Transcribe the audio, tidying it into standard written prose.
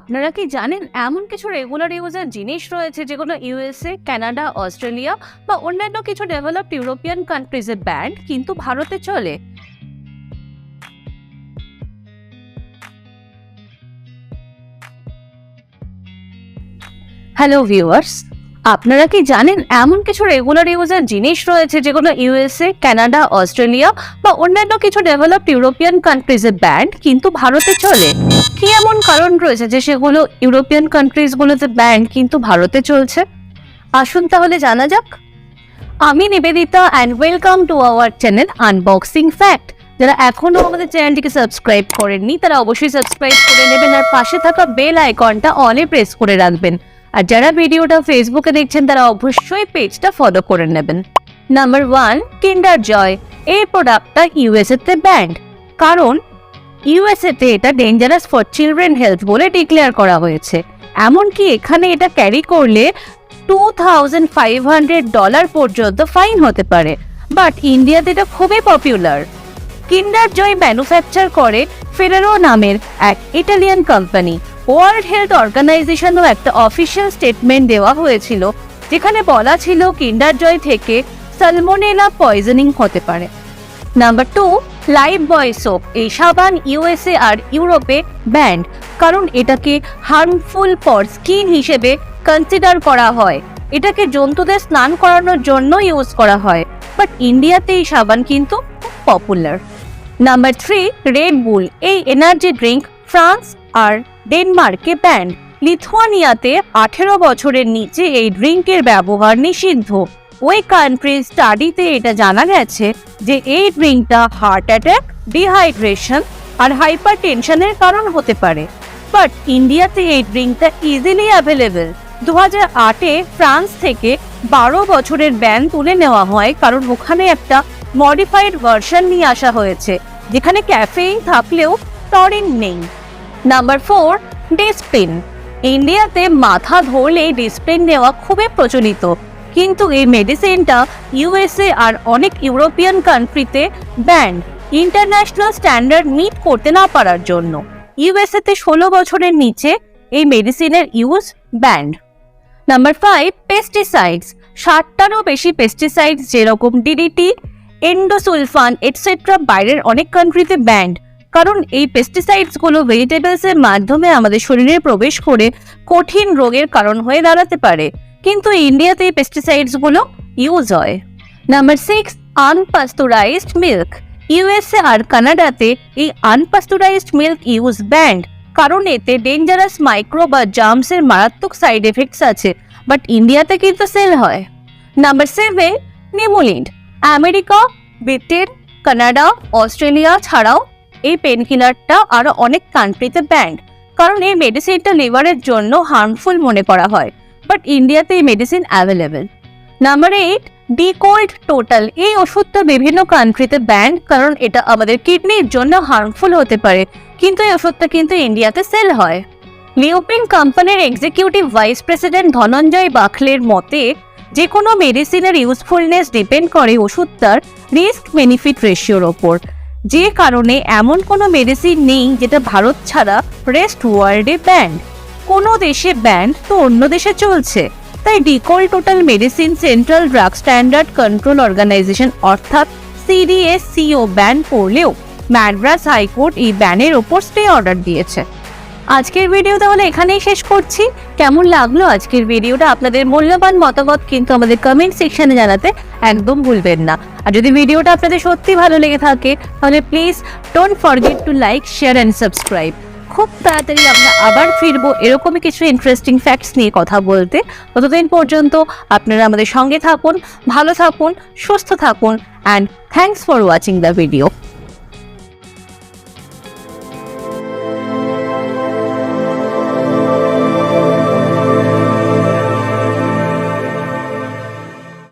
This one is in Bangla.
আপনারা কি জানেন এমন কিছু রেগুলার ইউজের জিনিস রয়েছে যেগুলো ইউএসএ, কানাডা, অস্ট্রেলিয়া বা অন্যান্য কিছু ডেভেলপড ইউরোপিয়ান কান্ট্রিজে ব্যান্ড কিন্তু ভারতে চলে। হ্যালো ভিউয়ার্স, আপনারা কি জানেন এমন কিছু রেগুলার ইউজের জিনিস রয়েছে যেগুলো ইউএসএ, কানাডা, অস্ট্রেলিয়া বা অন্যান্য কিছু ডেভেলপড ইউরোপিয়ান কান্ট্রিজে ব্যান্ড কিন্তু ভারতে চলে? কি এমন কারণ রয়েছে যে সেগুলো ইউরোপিয়ান কান্ট্রিজগুলোতে ব্যান্ড কিন্তু ভারতে চলছে? আসুন তাহলে জানা যাক। আমি Nivedita and welcome to our channel unboxing fact. যারা এখনো আমাদের চ্যানেলটিকে সাবস্ক্রাইব করেননি তারা অবশ্যই সাবস্ক্রাইব করে নেবেন আর পাশে থাকা বেল আইকনটা অলে প্রেস করে রাখবেন। আর যারা ভিডিওটা ফেসবুকে দেখছেন তারা অবশ্যই পেজটা ফলো করে নেবেন। নাম্বার 1, কিন্ডার জয়। এই প্রোডাক্টটা ইউএসএতে ব্যান্ড, কারণ ইউএসএতে এটা ডেঞ্জারাস ফর চিলড্রেন হেলথ বলে ডিক্লেয়ার করা হয়েছে। এমনকি এখানে এটা ক্যারি করলে $2,500 পর্যন্ত ফাইন হতে পারে। বাট ইন্ডিয়াতে এটা খুবই পপুলার। কিন্ডার জয় ম্যানুফ্যাকচার করে ফেরারো নামের এক ইটালিয়ান কোম্পানি। ওয়ার্ল্ড হেলথ অর্গানাইজেশনও একটা অফিসিয়াল স্টেটমেন্ট দেওয়া হয়েছিল যেখানে বলা ছিল কিন্ডার জয় থেকে সালমোনেলা পয়জনিং হতে পারে। Number 2, Lifebuoy soap. এই সাবান ইউএসএ আর ইউরোপে ব্যান্ড, কারণ এটাকে হার্মফুল ফর স্কিন হিসেবে কনসিডার করা হয়। এটাকে জন্তুদের স্নান করানোর জন্য ইউজ করা হয়। বাট ইন্ডিয়াতে এই সাবান কিন্তু খুব পপুলার। নাম্বার 3, রেড বুল। এই এনার্জি ড্রিঙ্ক ফ্রান্স আর ডেনমার্কে ব্যান্ড। লিথুয়ানিয়াতে 18 বছরের নিচে এই ড্রিঙ্কের ব্যবহার নিষিদ্ধ। ওই কান্ট্রির স্টাডিতে এটা জানা গেছে যে এই ড্রিঙ্কটা হার্ট অ্যাটাক, ডিহাইড্রেশন আর হাইপার টেনশনের কারণ হতে পারে। বাট ইন্ডিয়াতে এই ড্রিঙ্কটা ইজিলি অ্যাভেলেবেল। 2008-এ ফ্রান্স থেকে 12 বছরের ব্যান তুলে নেওয়া হয়, কারণ ওখানে একটা মডিফাইড ভার্সন নিয়ে আসা হয়েছে যেখানে ক্যাফেইন থাকলেও টরিন নেই। Number 4, Disprin. ইন্ডিয়াতে মাথা ধরলে ডিসপ্রিন নেওয়া খুবই প্রচলিত, কিন্তু এই মেডিসিনটা ইউএসএ আর অনেক ইউরোপিয়ান কান্ট্রিতে ব্যান্ড, ইন্টারন্যাশনাল স্ট্যান্ডার্ড মিট করতে না পারার জন্য। ইউএসএতে 16 বছরের নিচে এই মেডিসিনের ইউজ ব্যান্ড। Number 5, pesticides. 60টারও বেশি পেস্টিসাইডস যেরকম ডিডিটি, এন্ডোসুলফান এটসেট্রা বাইরের অনেক কান্ট্রিতে ব্যান্ড, কারণ এই পেস্টিসাইডসগুলো ভেজিটেবলসের মাধ্যমে আমাদের শরীরে প্রবেশ করে কঠিন রোগের কারণ হয়ে দাঁড়াতে পারে, কিন্তু ইন্ডিয়াতে এই পেস্টিসাইডসগুলো ইউজ হয়। Number 6, unpasteurised milk. ইউএসএ আর কানাডাতে এই আনপাস্তুরাইজড মিল্ক ইউজ ব্যান্ড, কারণ এতে ডেঞ্জারাস মাইক্রো বা জার্মসের মারাত্মক সাইড এফেক্টস আছে। বাট ইন্ডিয়াতে কিন্তু সেল হয়। Number 7, Nimulid. America, Britain, Canada, Australia ছাড়াও এই পেনকিলারটা আরো অনেক কান্ট্রিতে ব্যান্ড, কারণ এই মেডিসিনটা লিভারের জন্য হার্মফুল মনে করা হয়। বাট ইন্ডিয়াতে এই medicine available. Number 8, D cold total. এই ওষুধটা বিভিন্ন কান্ট্রিতে ব্যান্ড, কারণ এটা আমাদের কিডনির জন্য হার্মফুল হতে পারে, কিন্তু এই ওষুধটা কিন্তু ইন্ডিয়াতে সেল হয়। লিওপিন কোম্পানির এক্সিকিউটিভ ভাইস প্রেসিডেন্ট ধনঞ্জয় বাখলের মতে যে কোনো মেডিসিনের ইউজফুলনেস ডিপেন্ড করে ওষুধটার রিস্ক বেনিফিট রেশিওর ওপর, যে কারণে এমন কোনো মেডিসিন নেই যেটা ভারত ছাড়া রেস্ট ওয়ার্ল্ডে ব্যান্ড। কোনো দেশে ব্যান্ড তো অন্য দেশে চলছে। তাই D cold total medicine central drug standard control organisation অর্থাৎ CDSCO ব্যান করলেও ম্যাড্রাস হাইকোর্ট এই ব্যানের ওপর স্টে অর্ডার দিয়েছে। আজকের ভিডিও তাহলে এখানেই শেষ করছি। কেমন লাগলো আজকের ভিডিওটা? আপনাদের মূল্যবান মতামত কিন্তু আমাদের কমেন্ট সেকশনে জানাতে একদম ভুলবেন না। আর যদি ভিডিওটা আপনাদের সত্যি ভালো লেগে থাকে তাহলে please don't forget to like, share and subscribe. খুব তাড়াতাড়ি আমরা আবার ফিরবো এরকমই কিছু ইন্টারেস্টিং ফ্যাক্টস নিয়ে কথা বলতে। ততদিন পর্যন্ত আপনারা আমাদের সঙ্গে থাকুন, ভালো থাকুন, সুস্থ থাকুন, and thanks for watching the video.